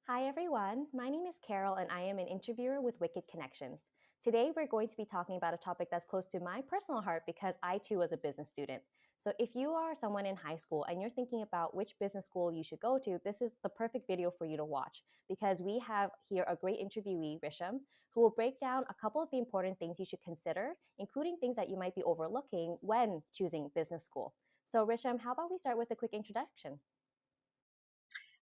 Hi, everyone. My name is Carol, and I am an interviewer with Wicked Connections. Today, we're going to be talking about a topic that's close to my personal heart because I too was a business student. So, if you are someone in high school and you're thinking about which business school you should go to, this is the perfect video for you to watch because we have here a great interviewee, Risham, who will break down a couple of the important things you should consider, including things that you might be overlooking when choosing business school. So, Risham, how about we start with a quick introduction?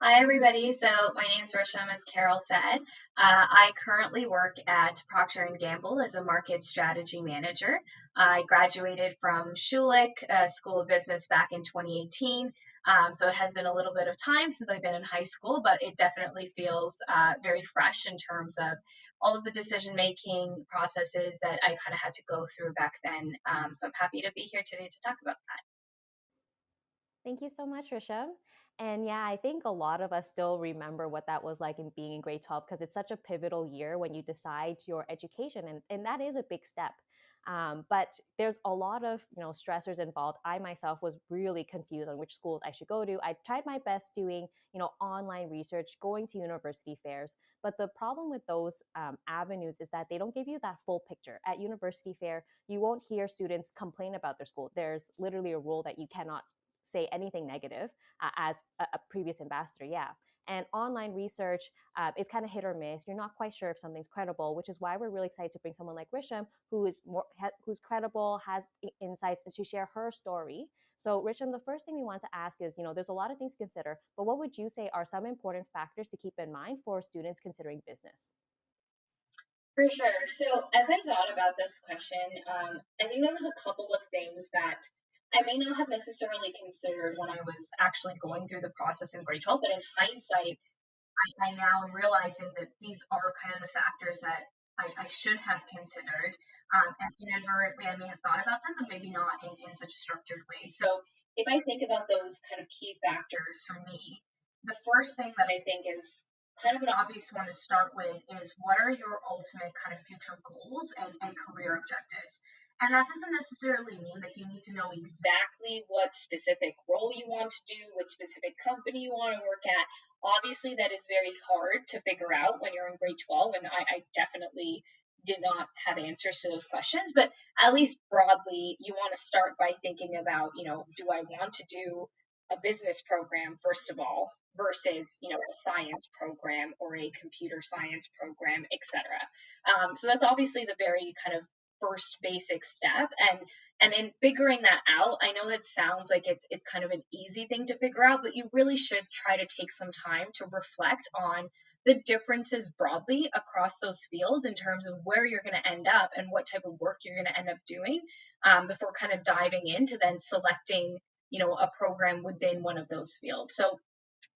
Hi, everybody. So my name is Risham, as Carol said. I currently work at Procter and Gamble as a market strategy manager. I graduated from Schulich School of Business back in 2018. So it has been a little bit of time since I've been in high school, but it definitely feels very fresh in terms of all of the decision making processes that I kind of had to go through back then. So I'm happy to be here today to talk about that. Thank you so much, Risham. And yeah, I think a lot of us still remember what that was like in being in grade 12 because it's such a pivotal year when you decide your education, and that is a big step. But there's a lot of stressors involved. I myself was really confused on which schools I should go to. I tried my best doing online research, going to university fairs, but the problem with those avenues is that they don't give you that full picture. At university fair, you won't hear students complain about their school. There's literally a rule that you cannot say anything negative as a previous ambassador. Yeah. And online research is kind of hit or miss. You're not quite sure if something's credible, which is why we're really excited to bring someone like Risham, who's credible, has insights, and to share her story. So, Risham, the first thing we want to ask is, there's a lot of things to consider, but what would you say are some important factors to keep in mind for students considering business? For sure. So, as I thought about this question, I think there was a couple of things that I may not have necessarily considered when I was actually going through the process in grade 12, but in hindsight, I now am realizing that these are kind of the factors that I should have considered. And inadvertently, I may have thought about them, but maybe not in such a structured way. So, if I think about those kind of key factors for me, the first thing that I think is kind of an obvious one to start with is what are your ultimate kind of future goals and career objectives? And that doesn't necessarily mean that you need to know exactly what specific role you want to do, what specific company you want to work at. Obviously, that is very hard to figure out when you're in grade 12, and I definitely did not have answers to those questions. But at least broadly, you want to start by thinking about, do I want to do a business program, first of all, versus, a science program or a computer science program, etc. So that's obviously the very kind of first basic step. And in figuring that out, I know that sounds like it's kind of an easy thing to figure out, but you really should try to take some time to reflect on the differences broadly across those fields in terms of where you're going to end up and what type of work you're going to end up doing, before kind of diving into then selecting, a program within one of those fields. So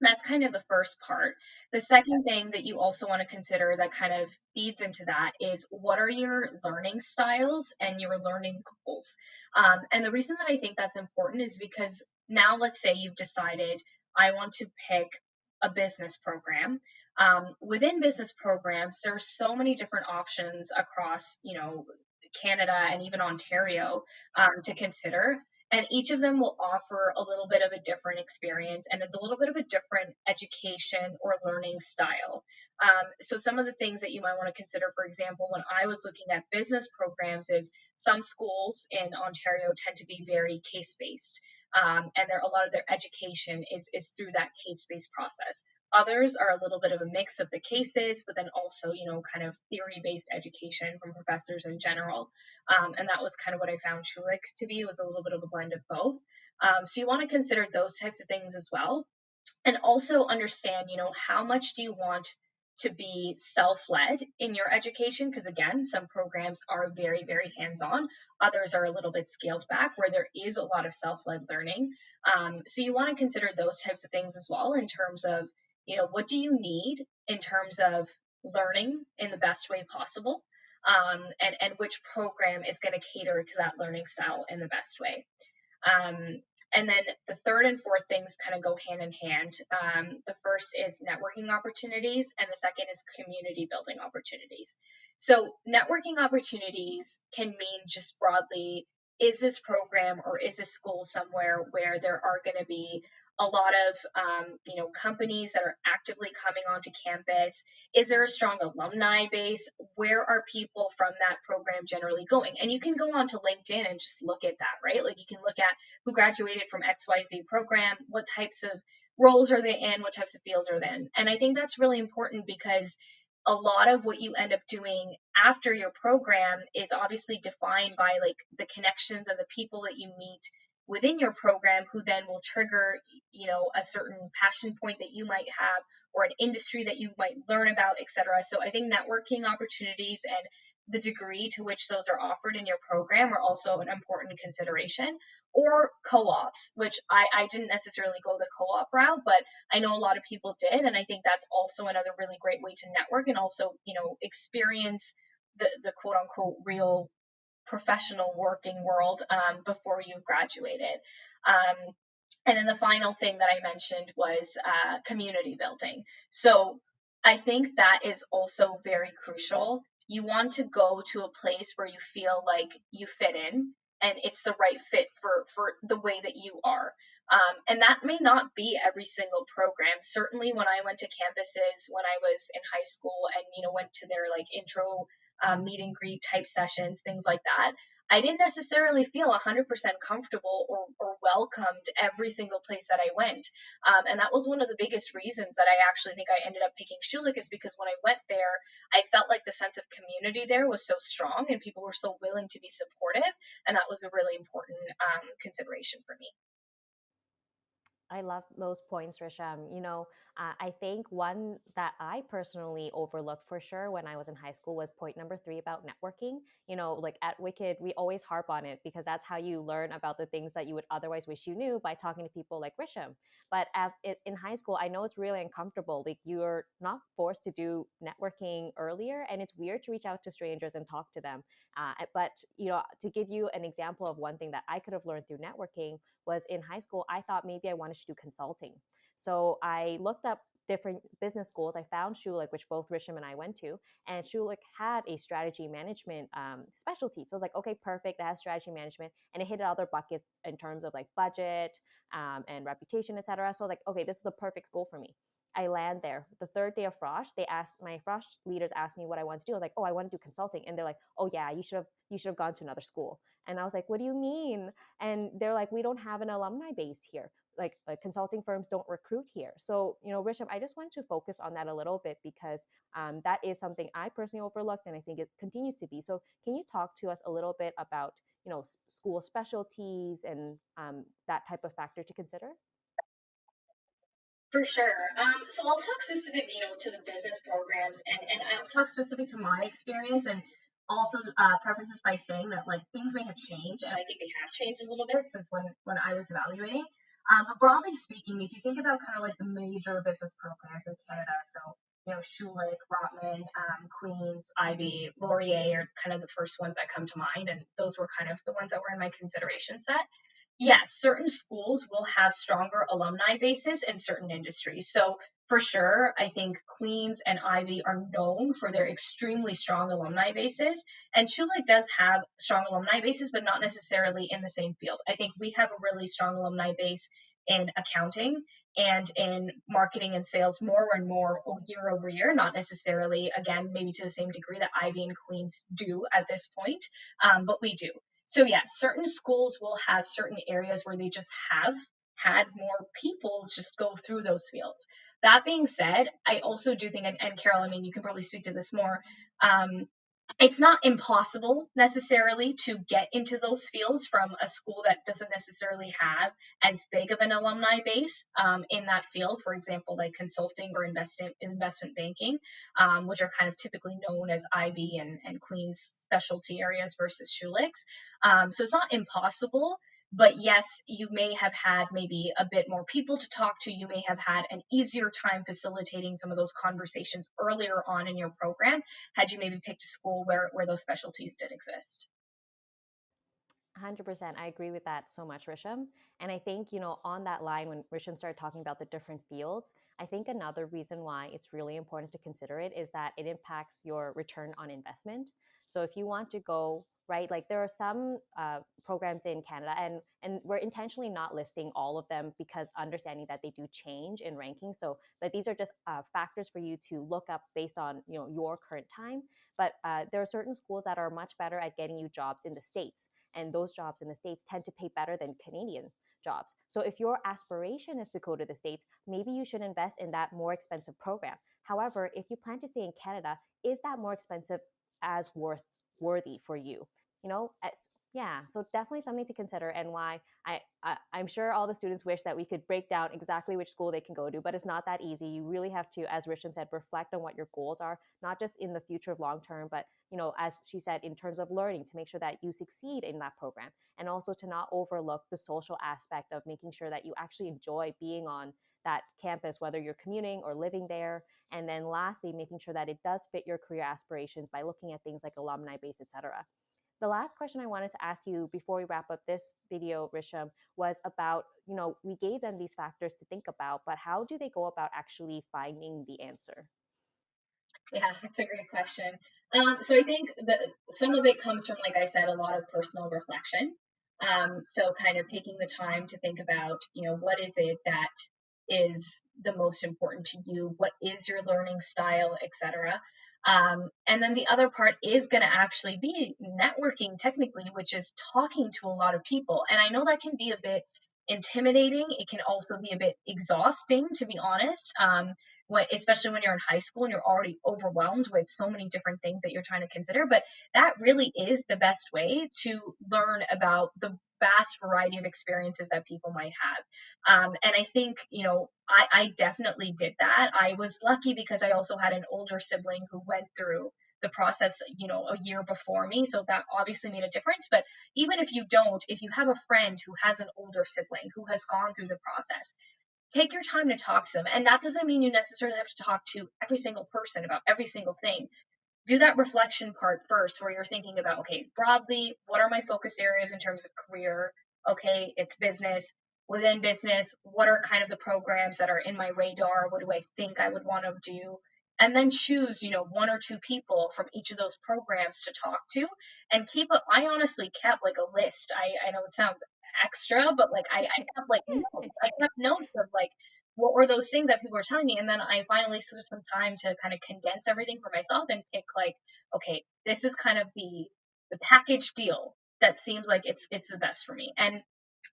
that's kind of the first part. The second thing that you also want to consider that kind of feeds into that is what are your learning styles and your learning goals? And the reason that I think that's important is because now let's say you've decided I want to pick a business program. Within business programs, there's so many different options across, Canada and even Ontario, to consider, and each of them will offer a little bit of a different experience and a little bit of a different education or learning style. So some of the things that you might want to consider, for example, when I was looking at business programs, is some schools in Ontario tend to be very case based, and a lot of their education is through that case based process. Others are a little bit of a mix of the cases, but then also, kind of theory based education from professors in general. And that was kind of what I found Schulich to be. It was a little bit of a blend of both. So you want to consider those types of things as well. And also understand, how much do you want to be self-led in your education? Because again, some programs are very, very hands-on. Others are a little bit scaled back where there is a lot of self-led learning. So you want to consider those types of things as well in terms of, what do you need in terms of learning in the best way possible, and which program is going to cater to that learning style in the best way. Um, and then the third and fourth things kind of go hand in hand. The first is networking opportunities, and the second is community building opportunities. So, networking opportunities can mean just broadly, is this program or is this school somewhere where there are going to be a lot of companies that are actively coming onto campus? Is there a strong alumni base? Where are people from that program generally going? And you can go onto LinkedIn and just look at that, right? Like you can look at who graduated from XYZ program, what types of roles are they in, what types of fields are they in. And I think that's really important because a lot of what you end up doing after your program is obviously defined by like the connections and the people that you meet within your program who then will trigger a certain passion point that you might have or an industry that you might learn about, etc. So I think networking opportunities and the degree to which those are offered in your program are also an important consideration. Or co-ops, which I didn't necessarily go the co-op route, but I know a lot of people did, and I think that's also another really great way to network and also experience the quote unquote real professional working world before you've graduated. Um, and then the final thing that I mentioned was community building. So I think that is also very crucial. You want to go to a place where you feel like you fit in and it's the right fit for the way that you are. And that may not be every single program. Certainly, when I went to campuses when I was in high school and went to their like intro meet and greet type sessions, things like that, I didn't necessarily feel 100% comfortable or welcomed every single place that I went. And that was one of the biggest reasons that I actually think I ended up picking Schulich is because when I went there, I felt like the sense of community there was so strong and people were so willing to be supportive. And that was a really important consideration for me. I love those points, Risham. I think one that I personally overlooked for sure when I was in high school was point number three about networking. Like at Wicked, we always harp on it because that's how you learn about the things that you would otherwise wish you knew by talking to people like Risham. But in high school, I know it's really uncomfortable. Like you're not forced to do networking earlier, and it's weird to reach out to strangers and talk to them. But to give you an example of one thing that I could have learned through networking was in high school, I thought maybe I wanted to do consulting. So I looked up different business schools. I found Schulich, which both Risham and I went to, and Schulich had a strategy management specialty. So I was like, okay, perfect. That has strategy management, and it hit other buckets in terms of like budget and reputation, etc. So I was like, okay, this is the perfect school for me. I land there. The third day of Frosh, my Frosh leaders asked me what I want to do. I was like, oh, I want to do consulting, and they're like, oh yeah, you should have gone to another school. And I was like, what do you mean? And they're like, we don't have an alumni base here. Like consulting firms don't recruit here. So, Risham, I just wanted to focus on that a little bit because that is something I personally overlooked, and I think it continues to be. So, can you talk to us a little bit about, school specialties and that type of factor to consider? For sure. So I'll talk specific, to the business programs, and I'll talk specific to my experience, and also preface this by saying that like things may have changed, and I think they have changed a little bit since when I was evaluating. But broadly speaking, if you think about kind of like the major business programs in Canada, so Schulich, Rotman, Queens, Ivy, Laurier are kind of the first ones that come to mind, and those were kind of the ones that were in my consideration set. Yes, certain schools will have stronger alumni bases in certain industries. So for sure, I think Queens and Ivy are known for their extremely strong alumni bases. And Schulich does have strong alumni bases, but not necessarily in the same field. I think we have a really strong alumni base in accounting and in marketing and sales more and more year over year, not necessarily, again, maybe to the same degree that Ivy and Queens do at this point, but we do. So yes, certain schools will have certain areas where they just have had more people just go through those fields. That being said, I also do think, and Carol, I mean, you can probably speak to this more. Um, it's not impossible necessarily to get into those fields from a school that doesn't necessarily have as big of an alumni base in that field. For example, like consulting or investment banking, which are kind of typically known as Ivy and Queen's specialty areas versus Schulich's. So it's not impossible, but yes, you may have had maybe a bit more people to talk to. You may have had an easier time facilitating some of those conversations earlier on in your program had you maybe picked a school where those specialties did exist. 100%. I agree with that so much, Risham. And I think, on that line, when Risham started talking about the different fields, I think another reason why it's really important to consider it is that it impacts your return on investment. So if you want to go right? Like there are some programs in Canada, and we're intentionally not listing all of them because understanding that they do change in ranking. So, but these are just factors for you to look up based on your current time. But there are certain schools that are much better at getting you jobs in the States, and those jobs in the States tend to pay better than Canadian jobs. So if your aspiration is to go to the States, maybe you should invest in that more expensive program. However, if you plan to stay in Canada, is that more expensive as worthy for you? As yeah, so definitely something to consider, and why I'm sure all the students wish that we could break down exactly which school they can go to, but it's not that easy. You really have to, as Risham said, reflect on what your goals are, not just in the future of long term, but as she said, in terms of learning, to make sure that you succeed in that program, and also to not overlook the social aspect of making sure that you actually enjoy being on that campus, whether you're commuting or living there. And then lastly, making sure that it does fit your career aspirations by looking at things like alumni base, etc. The last question I wanted to ask you before we wrap up this video, Risham, was about, we gave them these factors to think about, but how do they go about actually finding the answer? Yeah, that's a great question. So I think that some of it comes from, like I said, a lot of personal reflection. So kind of taking the time to think about, what is it that is the most important to you? What is your learning style, etc. And then the other part is going to actually be networking technically, which is talking to a lot of people. And I know that can be a bit intimidating. It can also be a bit exhausting, to be honest. Especially when you're in high school and you're already overwhelmed with so many different things that you're trying to consider. But that really is the best way to learn about the vast variety of experiences that people might have. And I think, I definitely did that. I was lucky because I also had an older sibling who went through the process, a year before me. So that obviously made a difference. But even if you don't, if you have a friend who has an older sibling who has gone through the process, take your time to talk to them. And that doesn't mean you necessarily have to talk to every single person about every single thing. Do that reflection part first, where you're thinking about, okay, broadly, what are my focus areas in terms of career? Okay, it's business. Within business, what are kind of the programs that are in my radar? What do I think I would want to do? And then choose, one or two people from each of those programs to talk to, and I honestly kept like a list. I know it sounds extra, but like I kept like notes. I kept notes of like what were those things that people were telling me. And then I finally took some time to kind of condense everything for myself and pick like, okay, this is kind of the package deal that seems like it's the best for me. And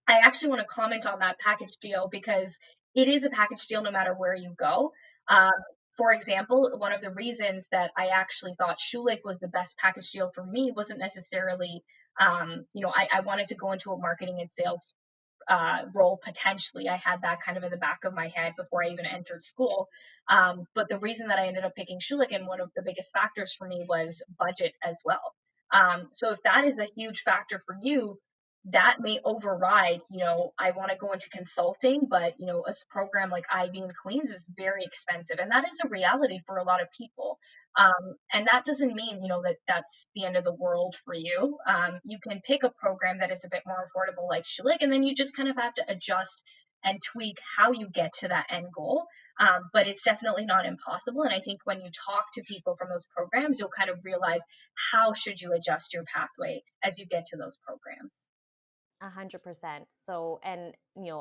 I actually want to comment on that package deal because it is a package deal no matter where you go. Um, for example, one of the reasons that I actually thought Schulich was the best package deal for me wasn't necessarily, I wanted to go into a marketing and sales role potentially. I had that kind of in the back of my head before I even entered school. But the reason that I ended up picking Schulich, and one of the biggest factors for me, was budget as well. So if that is a huge factor for you, that may override, I want to go into consulting, but, a program like Ivy and Queens is very expensive. And that is a reality for a lot of people. And that doesn't mean, that that's the end of the world for you. You can pick a program that is a bit more affordable, like Schulich, and then you just kind of have to adjust and tweak how you get to that end goal. But it's definitely not impossible. And I think when you talk to people from those programs, you'll kind of realize how should you adjust your pathway as you get to those programs. 100%. So, and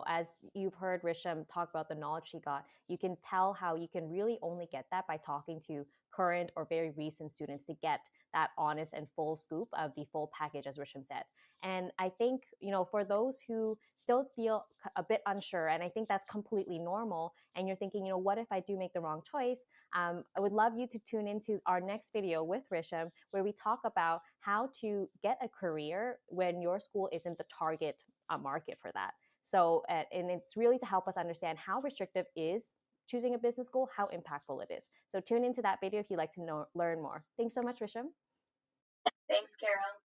as you've heard Risham talk about the knowledge he got, you can tell how you can really only get that by talking to current or very recent students to get that honest and full scoop of the full package, as Risham said. And I think, for those who still feel a bit unsure, and I think that's completely normal, and you're thinking, what if I do make the wrong choice? I would love you to tune into our next video with Risham, where we talk about how to get a career when your school isn't the target market for that. So, and it's really to help us understand how restrictive is choosing a business school, how impactful it is. So tune into that video if you'd like to learn more. Thanks so much, Risham. Thanks, Carol.